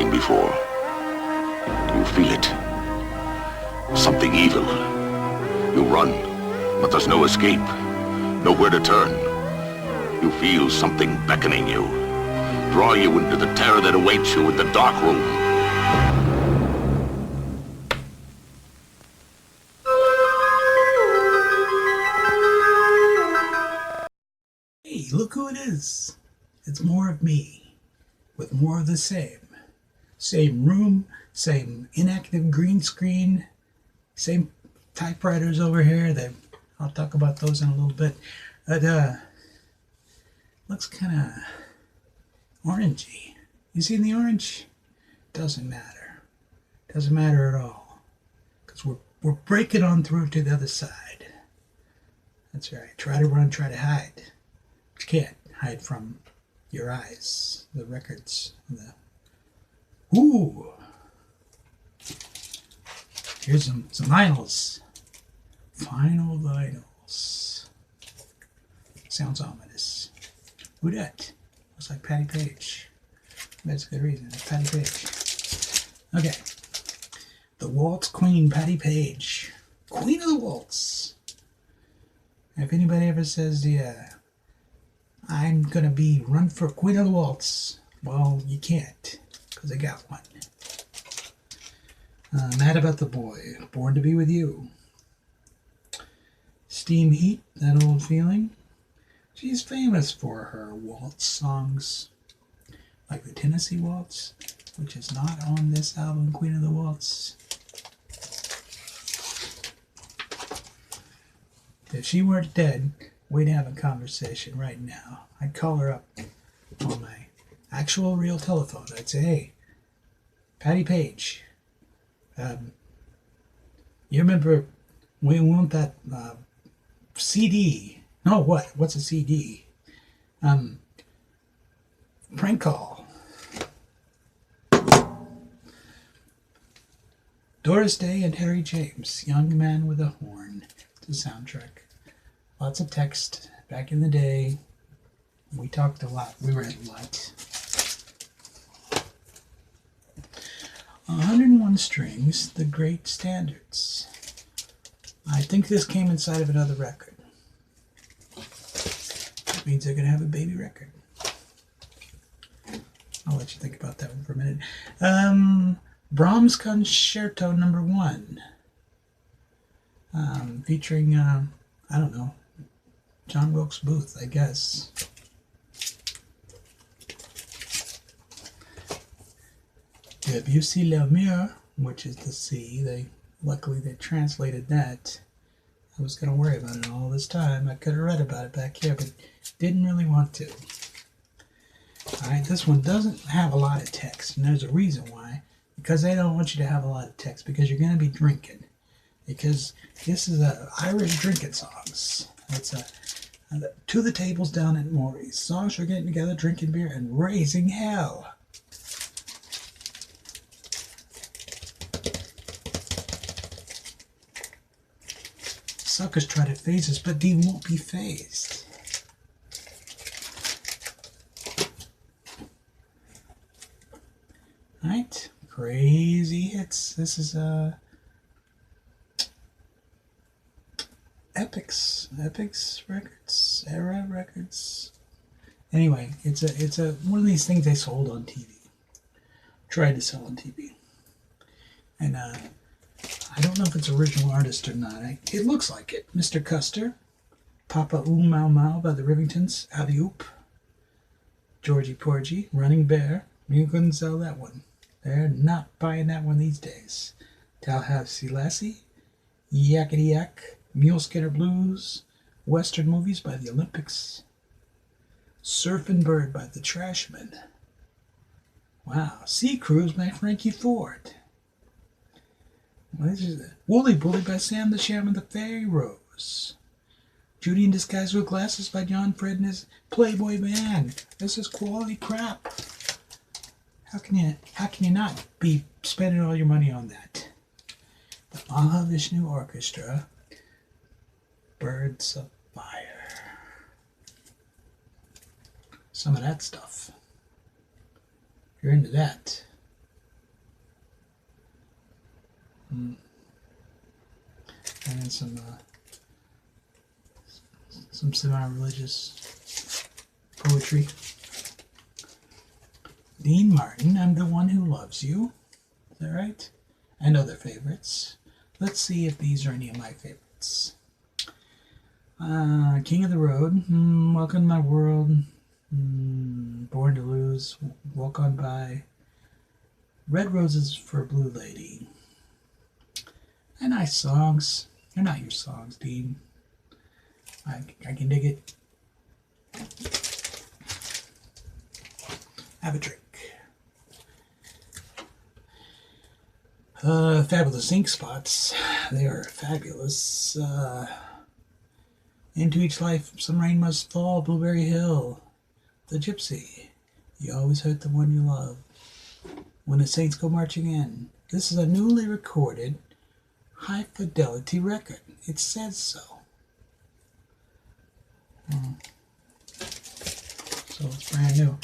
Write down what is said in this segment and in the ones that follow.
seen before. You feel it. Something evil. You run, but there's no escape. Nowhere to turn. You feel something beckoning you. Draw you into the terror that awaits you in the dark room. Hey, look who it is. It's more of me, with more of the same. Same room, same inactive green screen, same typewriters over here. I'll talk about those in a little bit. But looks kind of orangey. You see the orange? Doesn't matter. Doesn't matter at all. Because we're breaking on through to the other side. That's right. Try to run, try to hide. But you can't hide from your eyes. The records. Ooh! Here's some vinyls. Final vinyls. Sounds ominous. Who dat? Looks like Patty Page. That's a good reason. Patty Page. Okay. The Waltz Queen, Patty Page. Queen of the Waltz. If anybody ever says, yeah, I'm going to be run for Queen of the Waltz, well, you can't, because I got one. Mad About the Boy, Born to Be With You. Steam Heat, That Old Feeling. She's famous for her waltz songs, like the Tennessee Waltz, which is not on this album, Queen of the Waltz. If she weren't dead, we'd have a conversation right now. I'd call her up on my actual real telephone. I'd say, hey, Patty Page, you remember we want that CD? No, what? What's a CD? Prank call. Doris Day and Harry James, Young Man with a Horn. It's a soundtrack. Lots of text. Back in the day, we talked a lot. We read a lot. 101 Strings, The Great Standards. I think this came inside of another record. That means they're going to have a baby record. I'll let you think about that one for a minute. Brahms Concerto No. 1. Featuring, I don't know, John Wilkes Booth, I guess. Debussy La Mer, which is the sea. Luckily they translated that. I was going to worry about it all this time. I could have read about it back here, but didn't really want to. Alright, this one doesn't have a lot of text, and there's a reason why. Because they don't want you to have a lot of text, because you're going to be drinking. Because this is Irish drinking songs. It's To the Tables Down at Maury's. Songs for getting together, drinking beer, and raising hell. Suckers try to phase us, but they won't be phased. Alright, crazy hits. This is Epics Records, Era Records. Anyway, it's a one of these things they sold on TV. Tried to sell on TV, and I don't know if it's original artist or not. It looks like it. Mr. Custer, Papa Ooh Mau Mau by the Rivingtons, Alley Oop, Georgie Porgy, Running Bear. You couldn't sell that one. They're not buying that one these days. Tallahassee Lassie, Yakety Yak, Mule Skinner Blues, Western Movies by the Olympics, Surfin' Bird by the Trashmen. Wow, Sea Cruise by Frankie Ford. Well, this is Woolly Bully by Sam the Sham and the Fairy Rose. Judy in Disguise with Glasses by John Fred and his Playboy Band. This is quality crap. How can you not be spending all your money on that? The Mahavishnu Orchestra, Birds of Fire. Some of that stuff. If you're into that, And then some semi-religious poetry. Dean Martin, I'm the One Who Loves You. Is that right? And other favorites. Let's see if these are any of my favorites. King of the Road, Welcome to My World, Born to Lose, Walk On By, Red Roses for a Blue Lady. They're nice songs. They're not your songs, Dean. I can dig it. Have a drink. Fabulous ink spots. They are fabulous. Into each life, some rain must fall. Blueberry Hill. The Gypsy. You always hurt the one you love. When the Saints Go Marching In. This is a newly recorded high fidelity record. It says so. So it's brand new.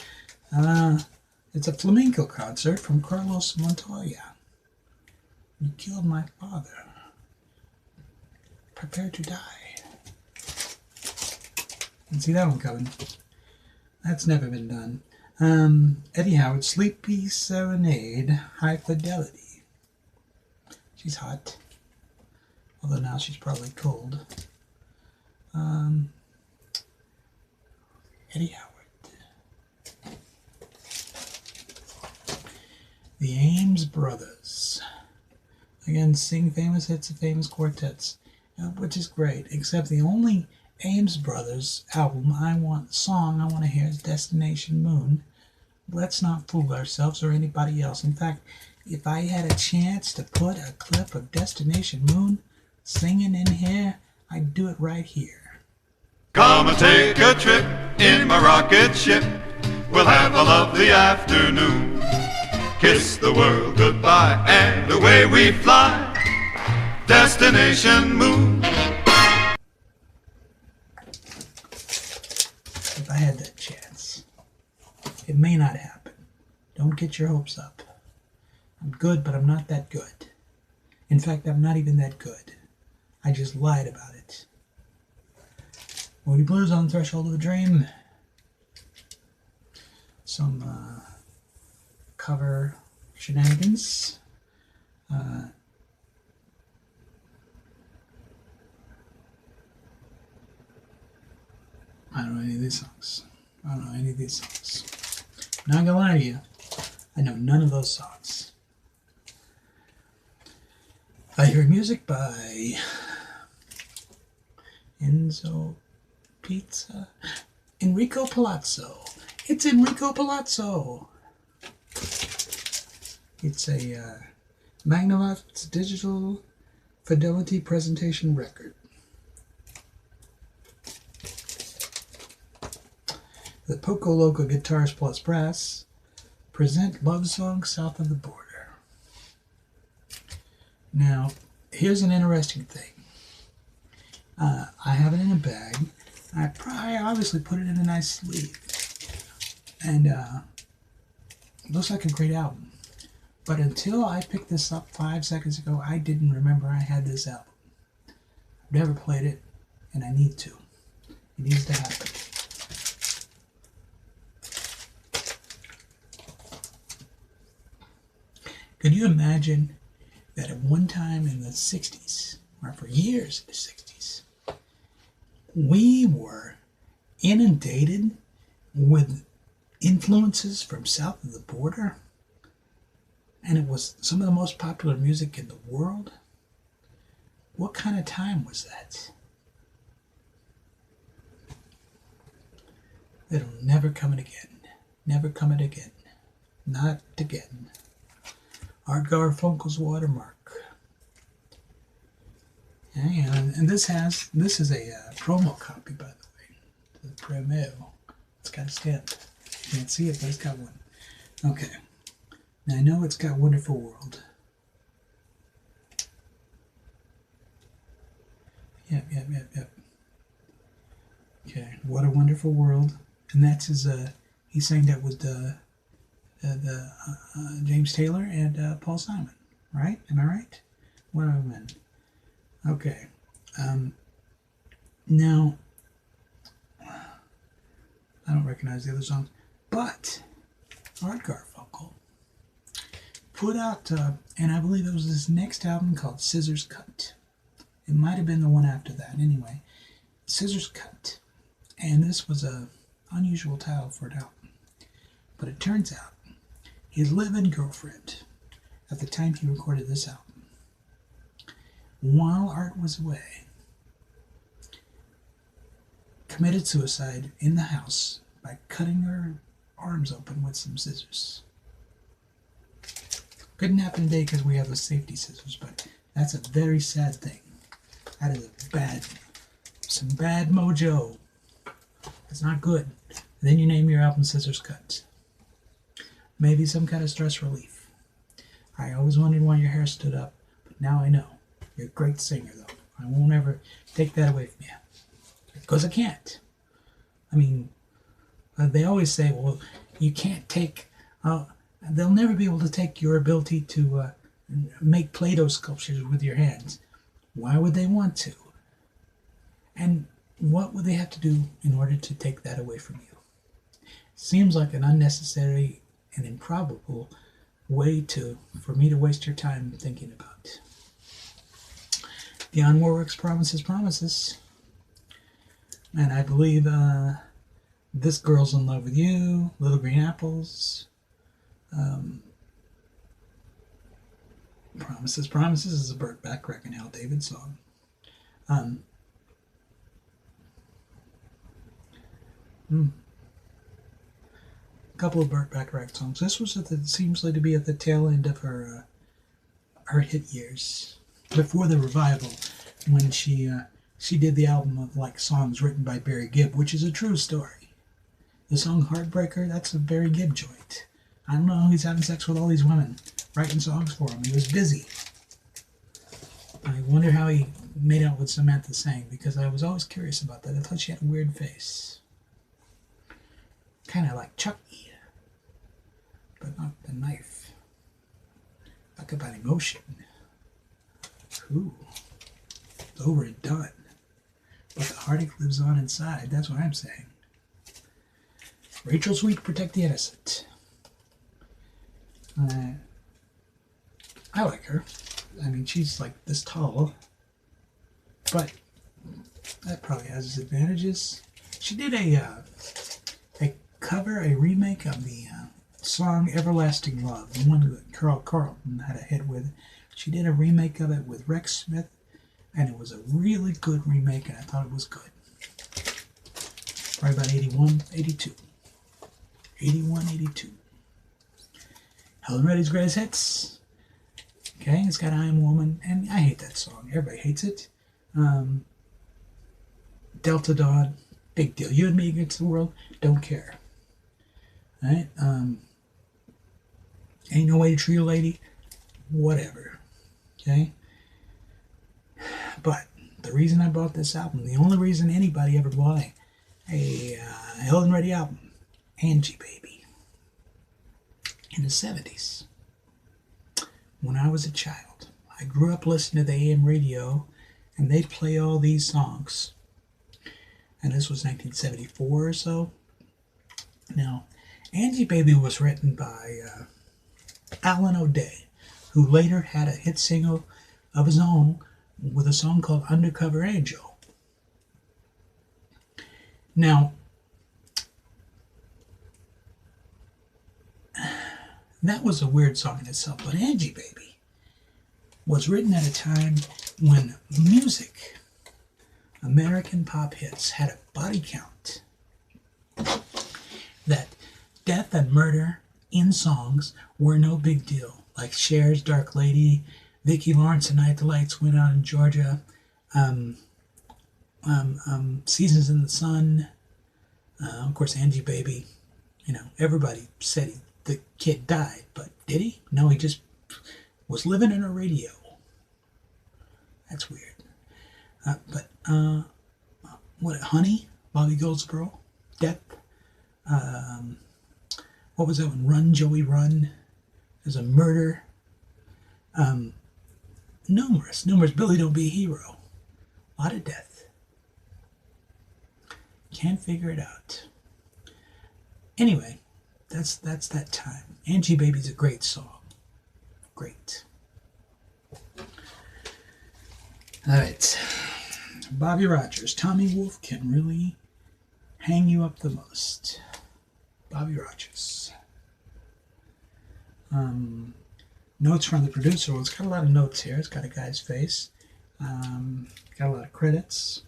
It's a flamenco concert from Carlos Montoya. You killed my father. Prepare to die. Didn't see that one coming. That's never been done. Eddie Howard, Sleepy Serenade, High Fidelity. She's hot. Although now she's probably cold. Eddie Howard. The Ames Brothers. Again, sing famous hits of famous quartets, which is great, except the only Ames Brothers song I want to hear is Destination Moon. Let's not fool ourselves or anybody else. In fact, if I had a chance to put a clip of Destination Moon singing in here, I'd do it right here. Come and take a trip in my rocket ship. We'll have a lovely afternoon. Kiss the world goodbye and away we fly. Destination Moon. If I had that chance. It may not happen. Don't get your hopes up. I'm good, but I'm not that good. In fact, I'm not even that good. I just lied about it. Moody Blues on the Threshold of a Dream. Some cover shenanigans. I don't know any of these songs. I'm not gonna lie to you. I know none of those songs. I hear music by Enrico Palazzo. It's Enrico Palazzo. It's a Magnavox digital fidelity presentation record. The Poco Loco Guitars Plus Brass present Love Song South of the Border. Now, here's an interesting thing. I have it in a bag. I obviously put it in a nice sleeve. And it looks like a great album. But until I picked this up 5 seconds ago, I didn't remember I had this album. I've never played it, and I need to. It needs to happen. Could you imagine that at one time in the 60s, or for years in the 60s, we were inundated with influences from south of the border, and it was some of the most popular music in the world? What kind of time was that? It'll never come again. Never come again. Not again. Art Garfunkel's Watermark. And this is a promo copy, by the way. The promo. It's got a stamp. You can't see it, but it's got one. Okay. Now I know it's got Wonderful World. Yep. Okay, What a Wonderful World. And that's his, he sang that with James Taylor and Paul Simon, right? Am I right? What do I win? Okay. Now, I don't recognize the other songs, but Art Garfunkel put out, and I believe it was his next album called Scissors Cut. It might have been the one after that. Anyway, Scissors Cut. And this was a unusual title for an album. But it turns out his live-in girlfriend, at the time he recorded this album, while Art was away, committed suicide in the house by cutting her arms open with some scissors. Couldn't happen today because we have the safety scissors, but that's a very sad thing. That is some bad mojo. It's not good. And then you name your album Scissors Cut. Maybe some kind of stress relief. I always wondered why your hair stood up, but now I know. You're a great singer, though. I won't ever take that away from you. Because I can't. I mean, they always say, well, you can't take... they'll never be able to take your ability to make Play-Doh sculptures with your hands. Why would they want to? And what would they have to do in order to take that away from you? Seems like an unnecessary and improbable way for me to waste your time thinking about. Dionne Warwick's Promises, Promises. And I believe This Girl's in Love with You, Little Green Apples. Promises, Promises is a Burt Bacharach and Al David song. A couple of Burt Bacharach songs. This was seems like to be at the tail end of her hit years, before the revival, when she did the album of like songs written by Barry Gibb, which is a true story. The song Heartbreaker, that's a Barry Gibb joint. I don't know, he's having sex with all these women, writing songs for him. He was busy. I wonder how he made out with Samantha Sang, because I was always curious about that. I thought she had a weird face. Kind of like Chucky, but not the knife. Talk about emotion. Ooh, it's over and done. But the heartache lives on inside, that's what I'm saying. Rachel Sweet, Protect the Innocent. I like her. I mean, she's like this tall, but that probably has its advantages. She did a remake of the song Everlasting Love, the one that Carl Carlton had a hit with. She did a remake of it with Rex Smith, and it was a really good remake, and I thought it was good. Probably about 81, 82. 81, 82. Helen Reddy's Greatest Hits. Okay, it's got I Am Woman, and I hate that song. Everybody hates it. Delta Dawn, big deal. You and me against the world, don't care. Right? Ain't No Way to Treat a Lady, whatever. Okay? But the reason I bought this album, the only reason anybody ever bought a Helen Reddy album, Angie Baby, in the 70s. When I was a child, I grew up listening to the AM radio, and they'd play all these songs. And this was 1974 or so. Now, Angie Baby was written by Alan O'Day, who later had a hit single of his own with a song called Undercover Angel. Now, that was a weird song in itself, but Angie Baby was written at a time when music, American pop hits, had a body count. That death and murder in songs were no big deal. Like Cher's Dark Lady, Vicki Lawrence and Night the Lights Went Out in Georgia, Seasons in the Sun, of course Angie Baby. You know, everybody said the kid died, but did he? No, he just was living in a radio. That's weird. What, Honey? Bobby Goldsboro? Death? What was that one? Run, Joey, Run. There's a murder. numerous. Billy Don't Be a Hero. A lot of death. Can't figure it out. Anyway, that's that time. Angie Baby's a great song. Great. All right. Bobby Rogers. Tommy Wolfe can really hang you up the most. Bobby Rogers. Notes from the producer. Well, it's got a lot of notes here. It's got a guy's face. Got a lot of credits.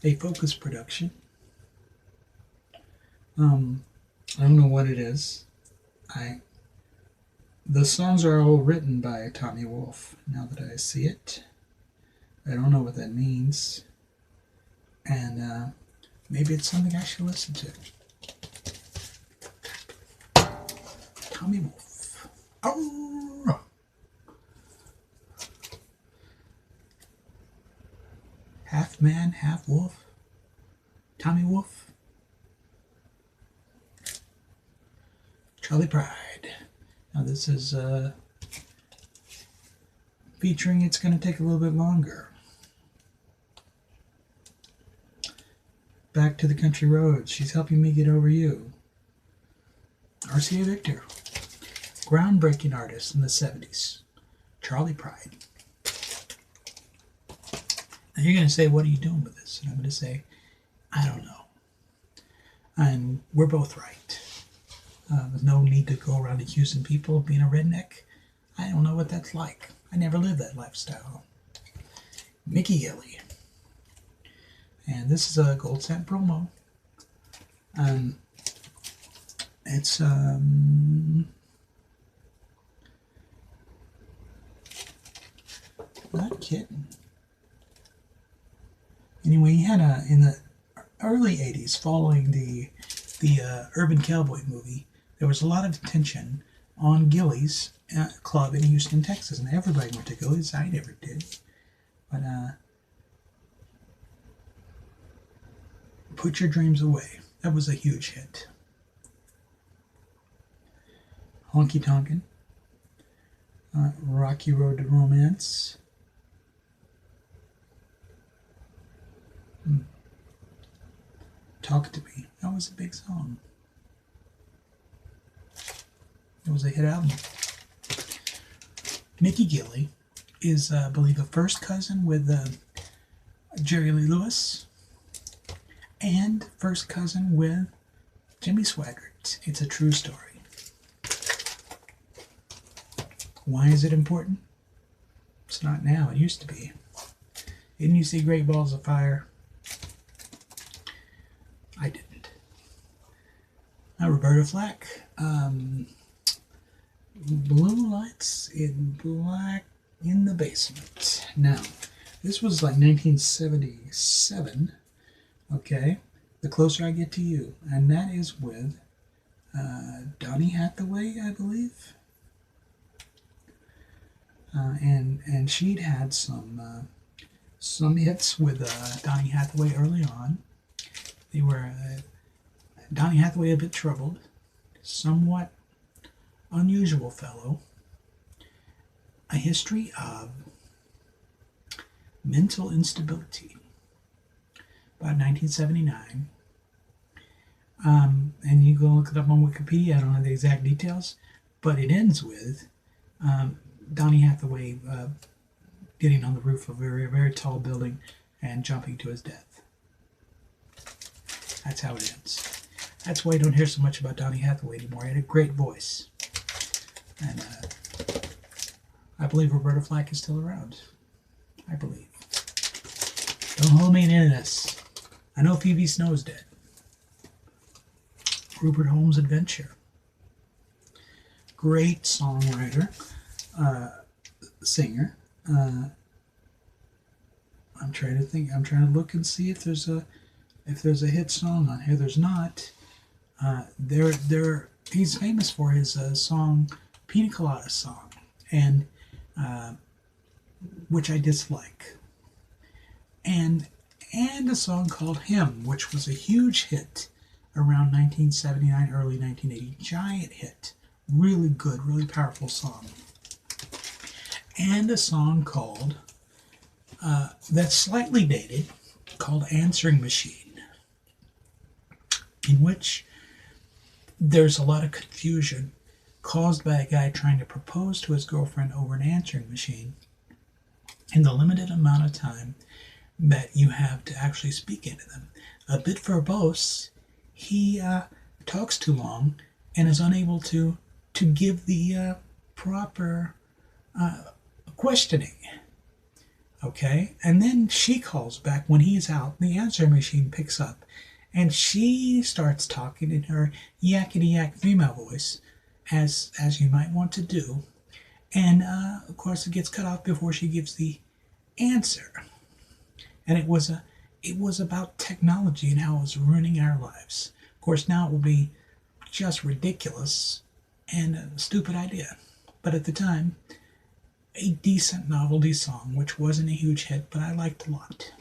A Focus production. I don't know what it is. The songs are all written by Tommy Wolfe. Now that I see it, I don't know what that means, and maybe it's something I should listen to. Tommy Wolfe. Oh. Half man, half wolf. Tommy Wolfe. Charlie Pride. Now this is featuring It's Gonna Take a Little Bit Longer. Back to the Country Roads. She's Helping Me Get Over You. RCA Victor. Groundbreaking artist in the 70s. Charlie Pride. Now you're going to say, what are you doing with this? And I'm going to say, I don't know. And we're both right. There's no need to go around accusing people of being a redneck. I don't know what that's like. I never lived that lifestyle. Mickey Gilley. And this is a Gold Cent promo. It's not kidding. Anyway, he had in the early 80s, following the Urban Cowboy movie, there was a lot of attention on Gilley's club in Houston, Texas, and everybody went to Gilley's. I never did, but Put Your Dreams Away. That was a huge hit. Honky Tonkin', Rocky Road to Romance. Talk to Me. That was a big song. It was a hit album. Mickey Gilley is, I believe, a first cousin with Jerry Lee Lewis and first cousin with Jimmy Swaggart. It's a true story. Why is it important? It's not now. It used to be. Didn't you see Great Balls of Fire? I didn't. Roberta Flack. Blue Lights in Black in the Basement. Now, this was like 1977. Okay. The Closer I Get to You. And that is with Donny Hathaway, I believe. And she'd had some hits with Donny Hathaway early on. They were Donny Hathaway, a bit troubled, somewhat unusual fellow, a history of mental instability. About 1979, and you go look it up on Wikipedia. I don't know the exact details, but it ends with Donny Hathaway getting on the roof of a very, very tall building and jumping to his death. That's how it ends. That's why you don't hear so much about Donny Hathaway anymore. He had a great voice. And I believe Roberta Flack is still around. I believe. Don't hold me in this. I know Phoebe Snow's dead. Rupert Holmes' Adventure. Great songwriter. Singer. I'm trying to think. I'm trying to look and see if there's a hit song on here. There's not. He's famous for his song Pina Colada Song, and which I dislike, and a song called Him, which was a huge hit around 1979, early 1980, giant hit, Really good, really powerful song. And a song called, that's slightly dated, called Answering Machine, in which there's a lot of confusion caused by a guy trying to propose to his girlfriend over an answering machine in the limited amount of time that you have to actually speak into them. A bit verbose, he talks too long and is unable to give the proper questioning. Okay? And then she calls back when he's out, the answering machine picks up, and she starts talking in her yakety yak female voice, as you might want to do. And of course it gets cut off before she gives the answer. And it was about technology and how it was ruining our lives. Of course now it will be just ridiculous and a stupid idea. But at the time, a decent novelty song, which wasn't a huge hit, but I liked a lot.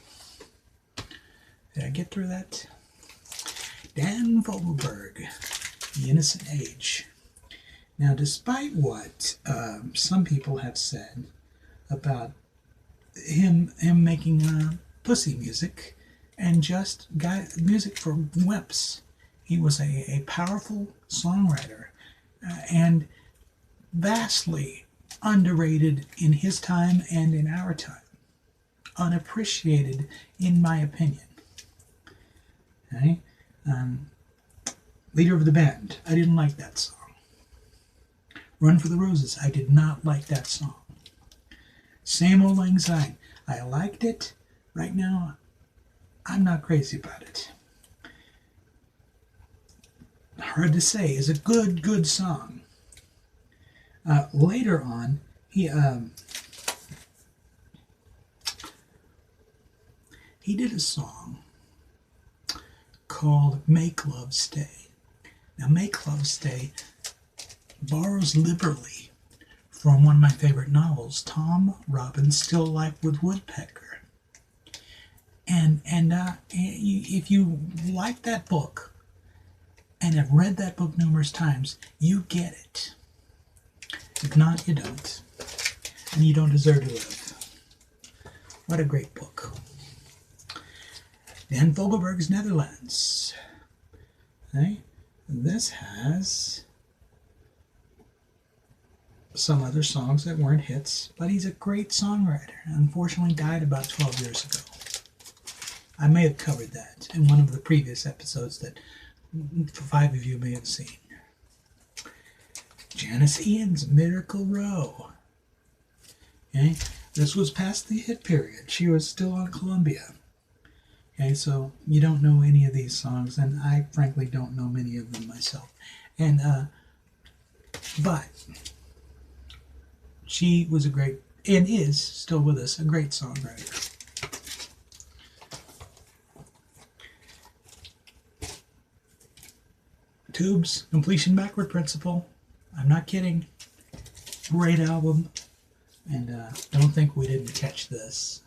Did I get through that? Dan Fogelberg, The Innocent Age. Now, despite what some people have said about him making pussy music and just music for wimps, he was a powerful songwriter and vastly underrated in his time and in our time. Unappreciated, in my opinion. Okay? Leader of the Band, I didn't like that song. Run for the Roses, I did not like that song. Same Old Lang Syne, I liked it. Right now, I'm not crazy about it. Hard to Say is a good song. Later on, he did a song called Make Love Stay. Now, Make Love Stay borrows liberally from one of my favorite novels, Tom Robbins' Still Life with Woodpecker. And if you like that book and have read that book numerous times, you get it. If not, you don't. And you don't deserve to live. What a great book. Dan Fogelberg's Netherlands. Okay. This has some other songs that weren't hits, but he's a great songwriter. Unfortunately died about 12 years ago. I may have covered that in one of the previous episodes that 5 of you may have seen. Janice Ian's Miracle Row. Okay, this was past the hit period. She was still on Columbia. Okay, so you don't know any of these songs, and I frankly don't know many of them myself. And but she was a great, and is still with us, a great songwriter. Tubes, Completion Backward Principle. I'm not kidding. Great album. And don't think we didn't catch this.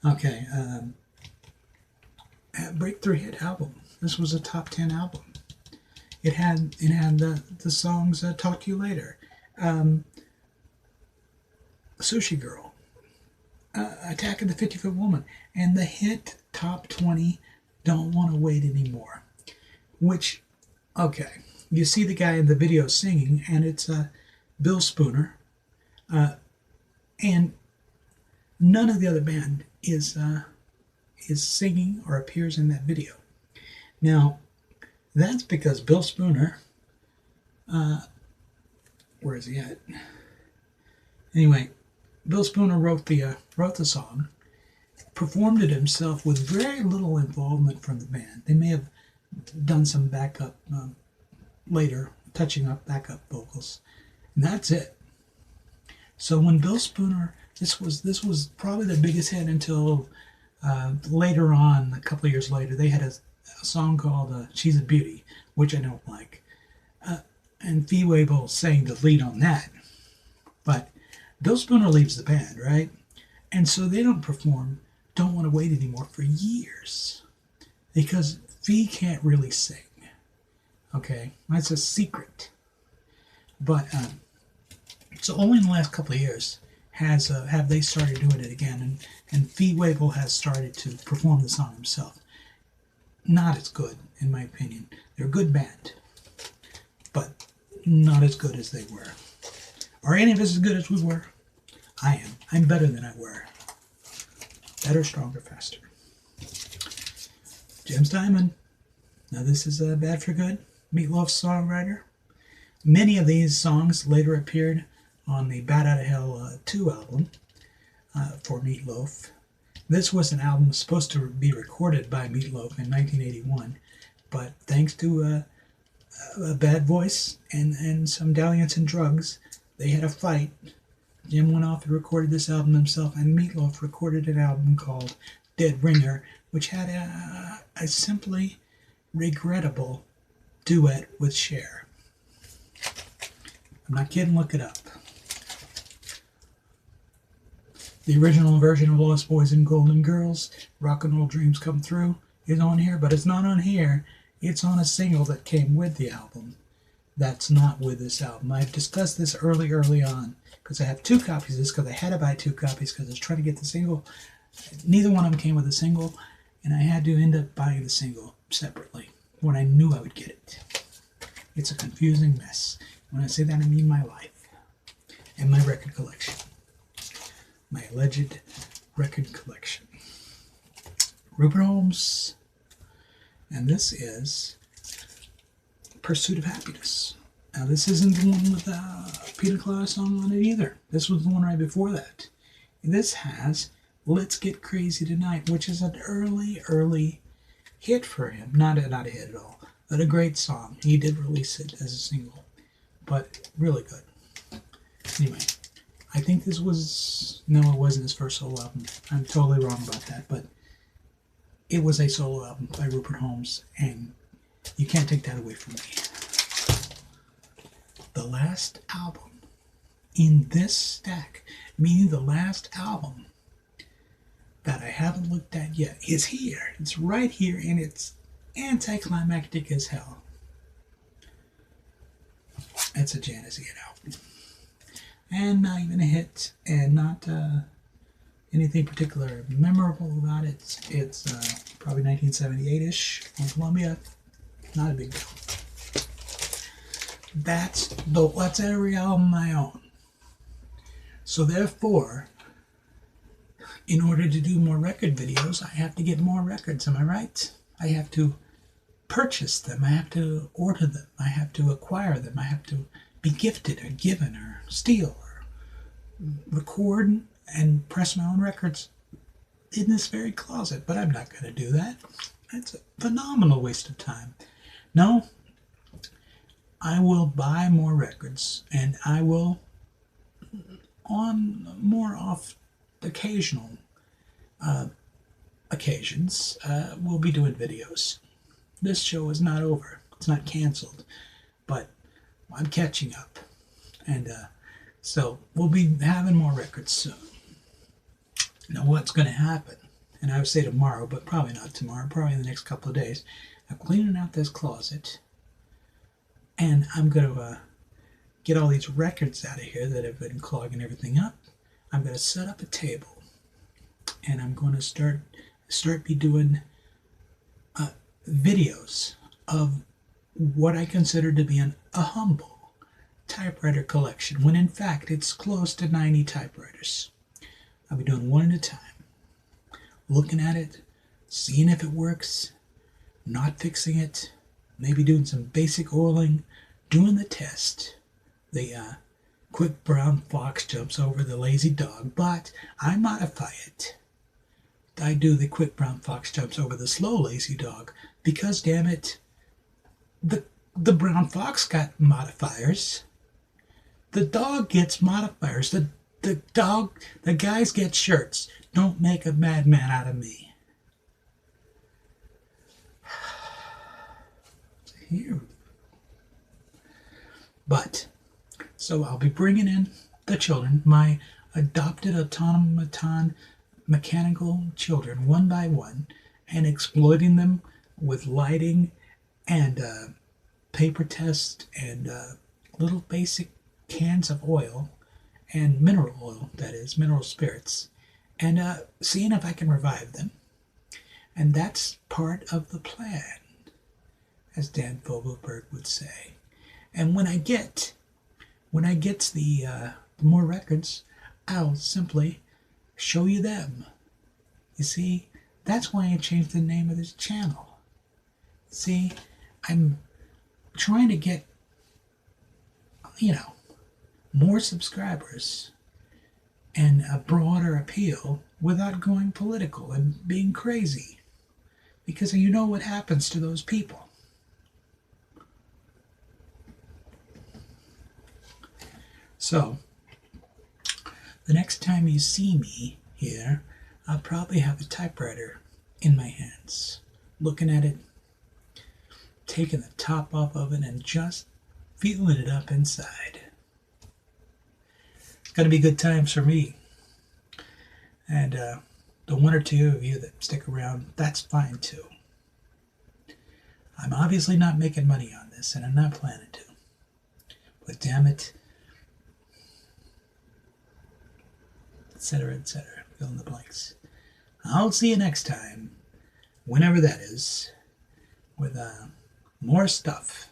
Okay. Breakthrough hit album. This was a top 10 album. It had the songs Talk to You Later. Sushi Girl. Attack of the 50-Foot Woman. And the hit top 20 Don't Want to Wait Anymore. Which, okay, you see the guy in the video singing, and it's Bill Spooner, and none of the other band is singing or appears in that video. Now, that's because Bill Spooner, where is he at? Anyway, Bill Spooner wrote the song, performed it himself with very little involvement from the band. They may have done some backup later, touching up backup vocals, and that's it. So when Bill Spooner, this was probably the biggest hit until later on, a couple of years later, they had a song called She's a Beauty, which I don't like, and Fee Waybill sang the lead on that. But Bill Spooner leaves the band, right? And so they don't perform Don't Want to Wait Anymore for years, because Fee can't really sing. Okay, that's a secret. But so only in the last couple of years have they started doing it again, and Fee Waybill has started to perform the song himself. Not as good, in my opinion. They're a good band, but not as good as they were. Are any of us as good as we were? I am. I'm better than I were. Better, stronger, faster. Jim's Diamond. Now this is Bad for Good, Meatloaf's songwriter. Many of these songs later appeared on the Bat Out of Hell 2 album for Meatloaf. This was an album supposed to be recorded by Meatloaf in 1981, but thanks to a bad voice and some dalliance and drugs, they had a fight. Jim went off and recorded this album himself, and Meatloaf recorded an album called Dead Ringer, which had a simply regrettable duet with Cher. I'm not kidding, look it up. The original version of Lost Boys and Golden Girls, Rock and Roll Dreams Come Through, is on here, but it's not on here. It's on a single that came with the album. That's not with this album. I've discussed this early on, because I have 2 copies of this, because I had to buy 2 copies, because I was trying to get the single. Neither one of them came with a single, and I had to end up buying the single separately when I knew I would get it. It's a confusing mess. When I say that, I mean my life and my record collection. My alleged record collection. Rupert Holmes. And this is Pursuit of Happiness. Now this isn't the one with a Peter Cloud song on it either. This was the one right before that. This has Let's Get Crazy Tonight, which is an early hit for him. Not a hit at all, but a great song. He did release it as a single, but really good. Anyway, I think this was, no, it wasn't his first solo album. I'm totally wrong about that, but it was a solo album by Rupert Holmes, and you can't take that away from me. The last album in this stack, meaning the last album that I haven't looked at yet, is here. It's right here, and it's anticlimactic as hell. It's a Janis Ian album. And not even a hit, and not anything particular memorable about it. It's probably 1978-ish on Columbia. Not a big deal. That's every album I own. So therefore, in order to do more record videos, I have to get more records, am I right? I have to purchase them, I have to order them, I have to acquire them, I have to be gifted or given or steal or record and press my own records in this very closet, but I'm not going to do that. That's a phenomenal waste of time. No, I will buy more records, and I will, on more off occasional occasions, we'll be doing videos. This show is not over. It's not canceled, but I'm catching up. And so we'll be having more records soon. Now what's going to happen, and I would say tomorrow, but probably not tomorrow, probably in the next couple of days, I'm cleaning out this closet, and I'm going to get all these records out of here that have been clogging everything up. I'm going to set up a table, and I'm going to start be doing videos of what I consider to be a humble typewriter collection, when in fact it's close to 90 typewriters. I'll be doing one at a time, looking at it, seeing if it works, not fixing it, maybe doing some basic oiling, doing the test. The quick brown fox jumps over the lazy dog, but I modify it. I do the quick brown fox jumps over the slow lazy dog, because damn it, the brown fox got modifiers. The dog gets modifiers. The guys get shirts. Don't make a madman out of me. Here. But, so I'll be bringing in the children, my adopted automaton mechanical children, one by one, and exploiting them with lighting and paper test and little basic cans of oil and mineral oil, that is, mineral spirits, and seeing if I can revive them. And that's part of the plan, as Dan Fogelberg would say. And when I get the more records, I'll simply show you them. You see, that's why I changed the name of this channel. See, I'm trying to get, more subscribers and a broader appeal without going political and being crazy. Because you know what happens to those people. So, the next time you see me here, I'll probably have a typewriter in my hands, looking at it, taking the top off of it, and just feeling it up inside. It's going to be good times for me. And the one or two of you that stick around, that's fine too. I'm obviously not making money on this, and I'm not planning to. But damn it, etc., etc. Fill in the blanks. I'll see you next time, whenever that is, with more stuff.